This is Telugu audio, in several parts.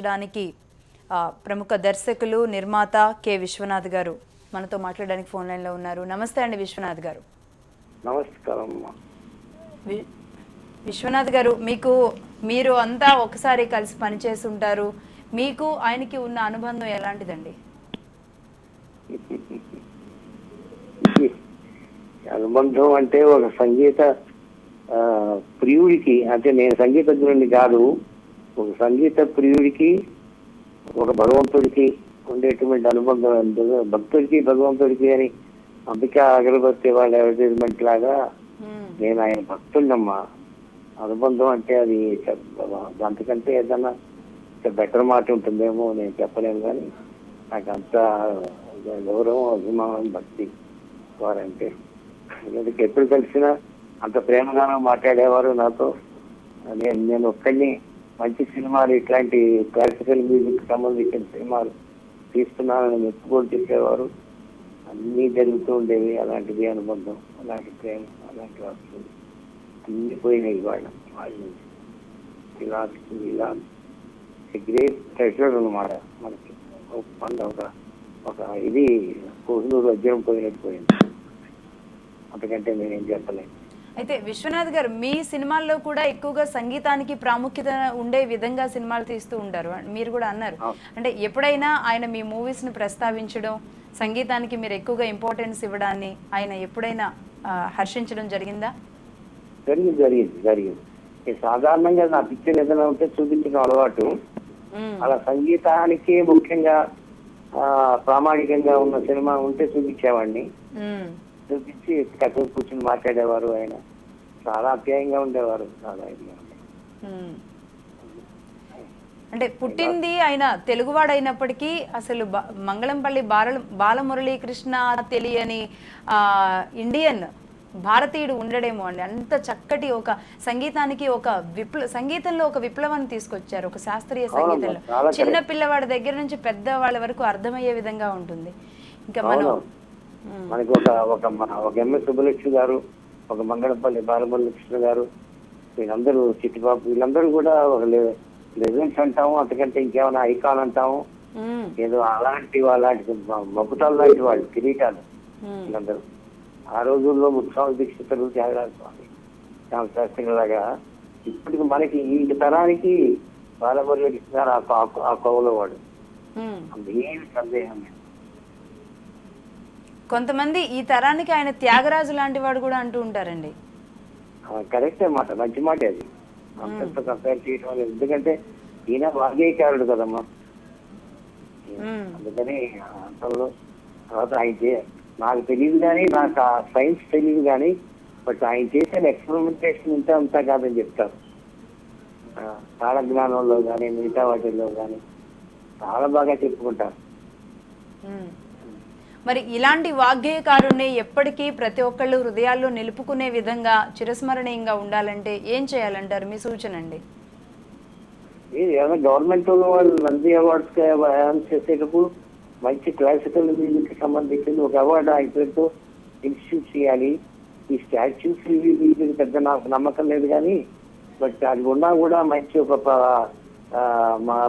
ప్రస్తావించడానికి ప్రముఖ దర్శకులు నిర్మాత కె విశ్వనాథ్ గారు మనతో మాట్లాడడానికి ఫోన్ లైన్లో ఉన్నారు. నమస్తే అండి విశ్వనాథ్ గారు. నమస్కారం. విశ్వనాథ్ గారు, మీరు అంతా ఒకసారి కలిసి పనిచేసి ఉంటారు. మీకు ఆయనకి ఉన్న అనుబంధం ఎలాంటిదండి? అనుబంధం అంటే ఒక సంగీత ప్రియుడికి, అంటే నేను సంగీతజ్ఞుడిని కాదు, ఒక సంగీత ప్రియుడికి ఒక భగవంతుడికి ఉండేటువంటి అనుబంధం. భక్తుడికి భగవంతుడికి అని అంబికా అగరబత్తి వాళ్ళ అడ్వర్టైజ్మెంట్ లాగా నేను ఆయన భక్తుడినమ్మా. అనుబంధం అంటే అది అంతకంటే ఏదన్నా బెటర్ మాట ఉంటుందేమో నేను చెప్పలేను, కానీ నాకు అంత గౌరవం, అభిమానం, భక్తి వారంటే. ఎప్పుడు కలిసినా అంత ప్రేమగానో మాట్లాడేవారు నాతో. నేను ఒక్కడిని మంచి సినిమాలు, ఇట్లాంటి క్లాసికల్ మ్యూజిక్ సంబంధించిన సినిమాలు తీస్తున్నానని మెచ్చుకోలు చెప్పేవారు. అన్నీ జరుగుతూ ఉండేవి. అలాంటిది అనుబంధం, అలాంటి ప్రేమ, అలాంటి వస్తుంది అన్ని పోయినాయి వాళ్ళ నుంచి. ఇలా గ్రేట్ ట్రెజర్ అన్నమాట మనకి. ఒక ఇది కోహినూరు వజ్రం పోయినట్టు పోయింది. అంతకంటే నేనేం చెప్పలేను. అయితే విశ్వనాథ్ గారు, మీ సినిమాల్లో కూడా ఎక్కువగా సంగీతానికి ప్రాముఖ్యత ఉండే విధంగా సినిమాలు తీస్తూ ఉంటారు, మీరు కూడా అన్నారు. అంటే ఎప్పుడైనా ఆయన మీ మూవీస్ని ప్రస్తావించడం, సంగీతానికి మీరు ఎక్కువగా ఇంపార్టెన్స్ ఇవ్వడాన్ని ఆయన ఎప్పుడైనా హర్షించడం జరిగిందా? జరిగింది. సాధారణంగా నా పిక్చర్ ఏదైనా ఉంటే చూపించడం అలవాటు. అలా సంగీతానికి ముఖ్యంగా ప్రామాణికంగా ఉన్న సినిమా ఉంటే చూపించేవాడిని. చూపించి కథ కూర్చుని మాట్లాడేవారు. ఆయన చాలా అప్యాయంగా ఉండేవారు. చాలా అంటే పుట్టింది ఆయన తెలుగువాడైనప్పటికీ అసలు మంగళంపల్లి బాలమురళీకృష్ణ తెలియని ఇండియన్ భారతీయుడు ఉండడేమో అండి. అంత చక్కటి ఒక సంగీతానికి సంగీతంలో ఒక విప్లవాన్ని తీసుకొచ్చారు. ఒక శాస్త్రీయ సంగీతంలో చిన్న పిల్లవాడి దగ్గర నుంచి పెద్ద వాళ్ళ వరకు అర్థమయ్యే విధంగా ఉంటుంది. ఇంకా మనకి ఒక ఎంఎస్ సుబ్బలక్ష్మి గారు, ఒక మంగళంపల్లి బాలమురళీకృష్ణ గారు, వీళ్ళందరూ చిట్టిబాబు, వీళ్ళందరూ కూడా ఒక లెజెండ్స్ అంటాము, అంతకంటే ఇంకేమైనా ఐకాన్ అంటాము. ఏదో అలాంటి మకుటాలు లాంటి వాళ్ళు, కిరీటాలు వీళ్ళందరూ. ఆ రోజుల్లో ముత్స్వామి దీక్షితులు, త్యాగరాజ స్వామి, శాస్త్రి లాగా ఇప్పటికి మనకి ఈ తరానికి బాలమురళీకృష్ణ గారు ఆ కోవలో వాడు. ఏమి సందేహం లేదు. కొంతమంది ఈ తరానికి ఆయన త్యాగరాజు లాంటి వాడు కూడా అంటూ ఉంటారండి. కరెక్టే మాట, మంచి మాట అది. అంత కంపేర్ చేయడం వల్ల, ఎందుకంటే ఈయన వాగ్గేయకారుడు కదమ్మా. అందుకని అంతలో తర్వాత ఆయన నాకు తెలియదు కానీ, నాకు ఆ సైన్స్ తెలియదు కానీ, బట్ ఆయన చేసిన ఎక్స్పెరిమెంటేషన్ అంతా కాదని చెప్తారు. కాల జ్ఞానంలో కానీ, మిగతా వాటిల్లో కానీ చాలా బాగా చెప్పుకుంటారు. మరి ఇలాంటి వాగ్గేయకారుణ్ణి ఎప్పటికీ ప్రతి ఒక్కళ్ళు హృదయాల్లో నిలుపుకునే విధంగా చిరస్మరణీయంగా ఉండాలంటే ఏం చేయాలంటారు? మీ సూచన అండి. గవర్నమెంట్ వాళ్ళు నంది అవార్డ్స్ అనౌన్స్ చేసేటప్పుడు మంచి క్లాసికల్ మ్యూజిక్ సంబంధించింది ఒక అవార్డు ఆయన పేరుతో ఇన్స్టిట్యూట్ చేయాలి. ఈ స్టాచ్యూస్ వీటికి పెద్ద నాకు నమ్మకం లేదు కానీ, బట్ అది ఉన్నా కూడా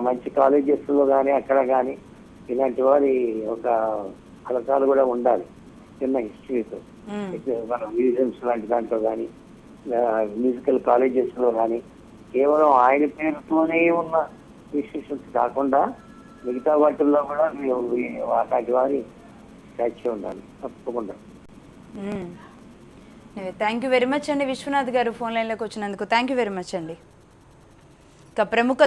మంచి కాలేజెస్ లో కానీ అక్కడ కానీ ఇలాంటి వారి ఒక ఫలకాలు కూడా ఉండాలి. చిన్న హిస్టరీతో మన మ్యూజియంస్ లాంటి దాంట్లో కానీ, మ్యూజికల్ కాలేజెస్ లో కానీ కేవలం ఆయన పేరుతోనే ఉన్న ఇన్స్టిట్యూషన్స్ కాకుండా మిగతా వాటిల్లో కూడా వాటి వారి స్టాచ్యూ ఉండాలి తప్పకుండా. థ్యాంక్ యూ వెరీ మచ్ అండి విశ్వనాథ్ గారు, ఫోన్ లైన్లోకి వచ్చినందుకు థ్యాంక్ యూ వెరీ మచ్ అండి. ప్రముఖ